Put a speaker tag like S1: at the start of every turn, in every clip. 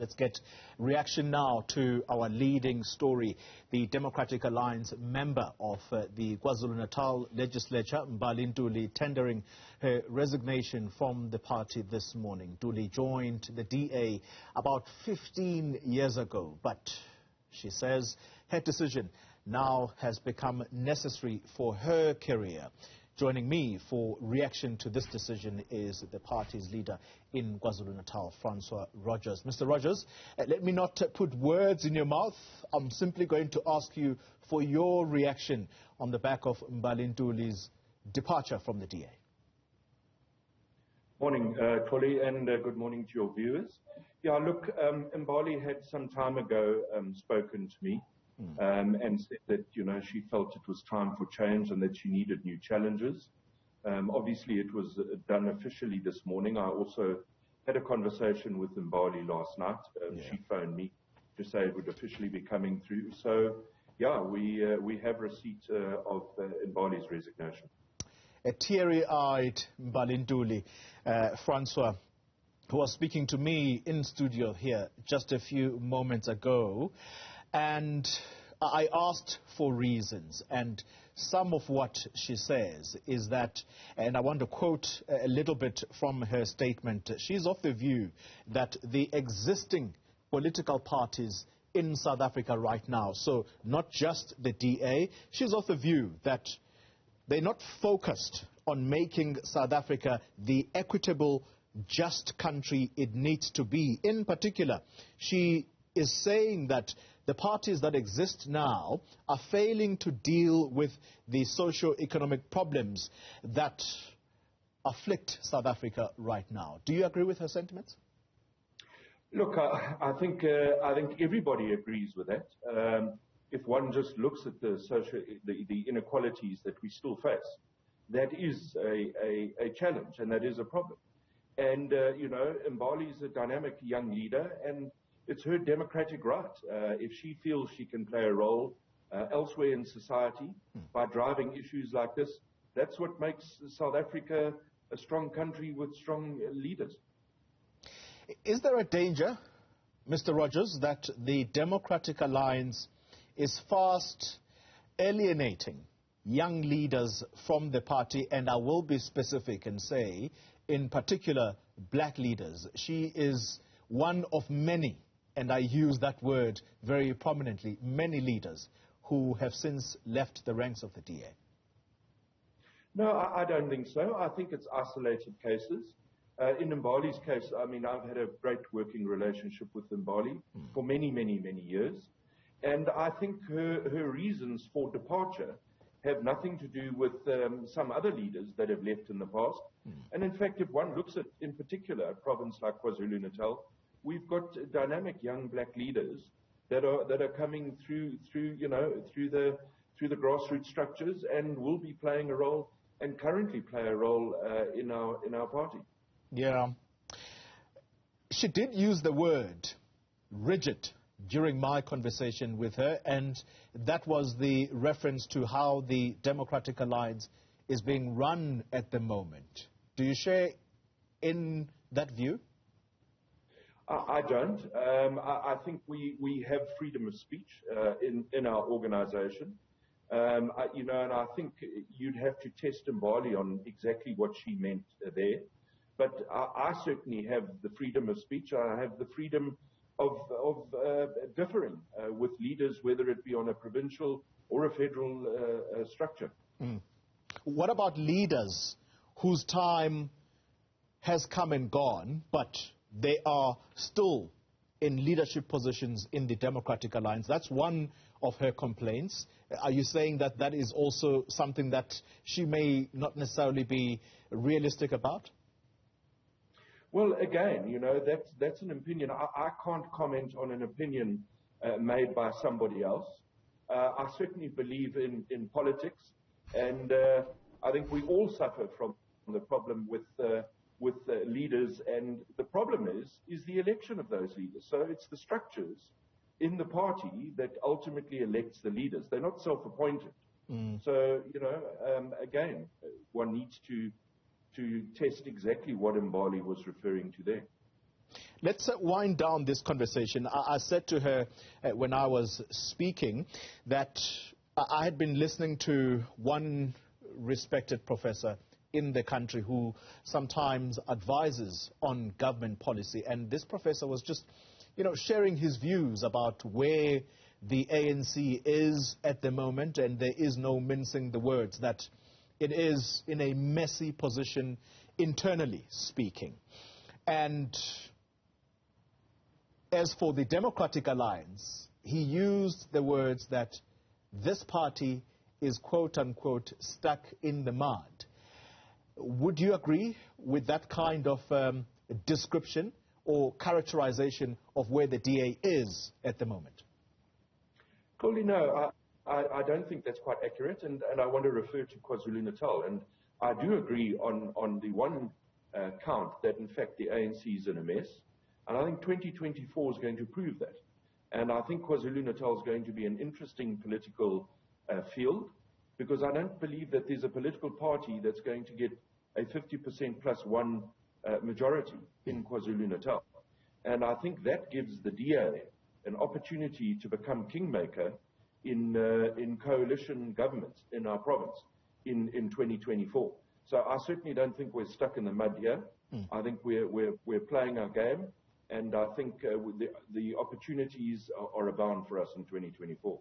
S1: Let's get reaction now to our leading story. The Democratic Alliance member of the KwaZulu-Natal legislature, Mbali Ntuli, tendering her resignation from the party this morning. Ntuli joined the DA about 15 years ago, but she says her decision now has become necessary for her career. Joining me for reaction to this decision is the party's leader in KwaZulu-Natal, Francois Rodgers. Mr. Rodgers, let me not put words in your mouth. I'm simply going to ask you for your reaction on the back of Mbali Ntuli's departure from the DA.
S2: Morning, Ntuli, and good morning to your viewers. Yeah, look, Mbali had some time ago spoken to me. And said that, she felt it was time for change and that she needed new challenges. Obviously, it was done officially this morning. I also had a conversation with Mbali last night. She phoned me to say it would officially be coming through. So, yeah, we have receipt of Mbali's resignation.
S1: A teary-eyed Mbali Ntuli, Francois, who was speaking to me in studio here just a few moments ago. And I asked for reasons, and some of what she says is that, and I want to quote a little bit from her statement, she's of the view that the existing political parties in South Africa right now, so not just the DA, she's of the view that they're not focused on making South Africa the equitable, just country it needs to be. In particular, she is saying that the parties that exist now are failing to deal with the socio-economic problems that afflict South Africa right now. Do you agree with her sentiments?
S2: Look, I think everybody agrees with that. If one just looks at the inequalities that we still face, that is a challenge and that is a problem. And, Mbali is a dynamic young leader, and it's her democratic right. If she feels she can play a role elsewhere in society by driving issues like this, that's what makes South Africa a strong country with strong leaders.
S1: Is there a danger, Mr. Rodgers, that the Democratic Alliance is fast alienating young leaders from the party? And I will be specific and say, in particular, black leaders. She is one of many, and I use that word very prominently, many leaders who have since left the ranks of the DA.
S2: No, I don't think so. I think it's isolated cases. In Mbali's case, I mean, I've had a great working relationship with Mbali for many, many, many years. And I think her reasons for departure have nothing to do with some other leaders that have left in the past. And in fact, if one looks at, in particular, a province like KwaZulu-Natal, we've got dynamic young black leaders that are coming through the grassroots structures and will be playing a role and currently play a role in our party.
S1: Yeah, she did use the word rigid during my conversation with her, and that was the reference to how the Democratic Alliance is being run at the moment. Do you share in that view?
S2: I don't. I think we have freedom of speech in our organization. And I think you'd have to test Mbali on exactly what she meant there. But I certainly have the freedom of speech. I have the freedom of differing with leaders, whether it be on a provincial or a federal structure.
S1: What about leaders whose time has come and gone, but they are still in leadership positions in the Democratic Alliance? That's one of her complaints. Are you saying that that is also something that she may not necessarily be realistic about?
S2: Well, again, that's an opinion. I can't comment on an opinion made by somebody else. I certainly believe in politics, and I think we all suffer from the problem with leaders, and the problem is the election of those leaders. So it's the structures in the party that ultimately elects the leaders. They're not self-appointed. So, again, one needs to test exactly what Mbali was referring to there.
S1: Let's wind down this conversation. I said to her when I was speaking that I had been listening to one respected professor in the country who sometimes advises on government policy. And this professor was just, sharing his views about where the ANC is at the moment, and there is no mincing the words, that it is in a messy position internally speaking. And as for the Democratic Alliance, he used the words that this party is, quote unquote, stuck in the mud. Would you agree with that kind of description or characterization of where the DA is at the moment?
S2: Coley, no, I don't think that's quite accurate, and I want to refer to KwaZulu-Natal. And I do agree on the one count that, in fact, the ANC is in a mess. And I think 2024 is going to prove that. And I think KwaZulu-Natal is going to be an interesting political field, because I don't believe that there's a political party that's going to get a 50% plus one majority in KwaZulu-Natal. And I think that gives the DA an opportunity to become kingmaker in coalition governments in our province in 2024. So I certainly don't think we're stuck in the mud here. I think we're playing our game, and I think the opportunities are abound for us in 2024.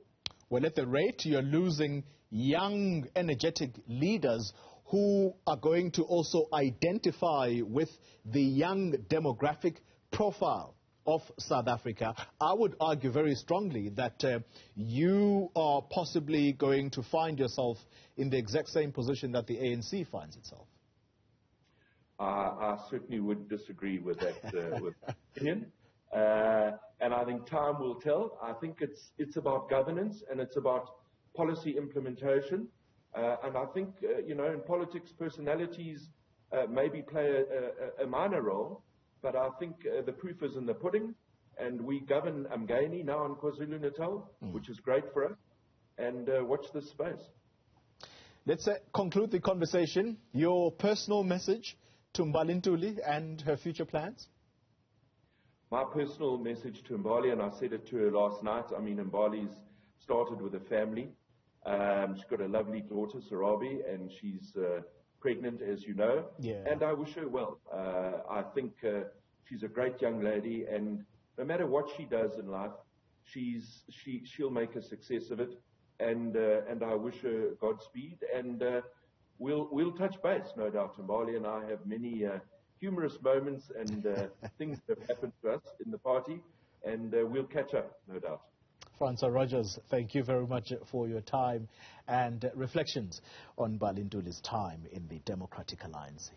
S1: Well, at the rate you're losing young, energetic leaders who are going to also identify with the young demographic profile of South Africa, I would argue very strongly that you are possibly going to find yourself in the exact same position that the ANC finds itself.
S2: I certainly would disagree with that with opinion. And I think time will tell. I think it's about governance, and it's about policy implementation. And I think, in politics, personalities maybe play a minor role, but I think the proof is in the pudding. And we govern Mbali now in KwaZulu-Natal, which is great for us. And watch this space.
S1: Let's conclude the conversation. Your personal message to Mbali Ntuli and her future plans?
S2: My personal message to Mbali, and I said it to her last night, I mean, Mbali's started with a family. She's got a lovely daughter, Sarabi, and she's pregnant, as you know.
S1: Yeah.
S2: And I wish her well. I think she's a great young lady, and no matter what she does in life, she'll make a success of it. And I wish her Godspeed. And we'll touch base, no doubt. Mbali and I have many humorous moments and things that have happened to us in the party, and we'll catch up, no doubt.
S1: Francois Rodgers, thank you very much for your time and reflections on Mbali Ntuli's time in the Democratic Alliance.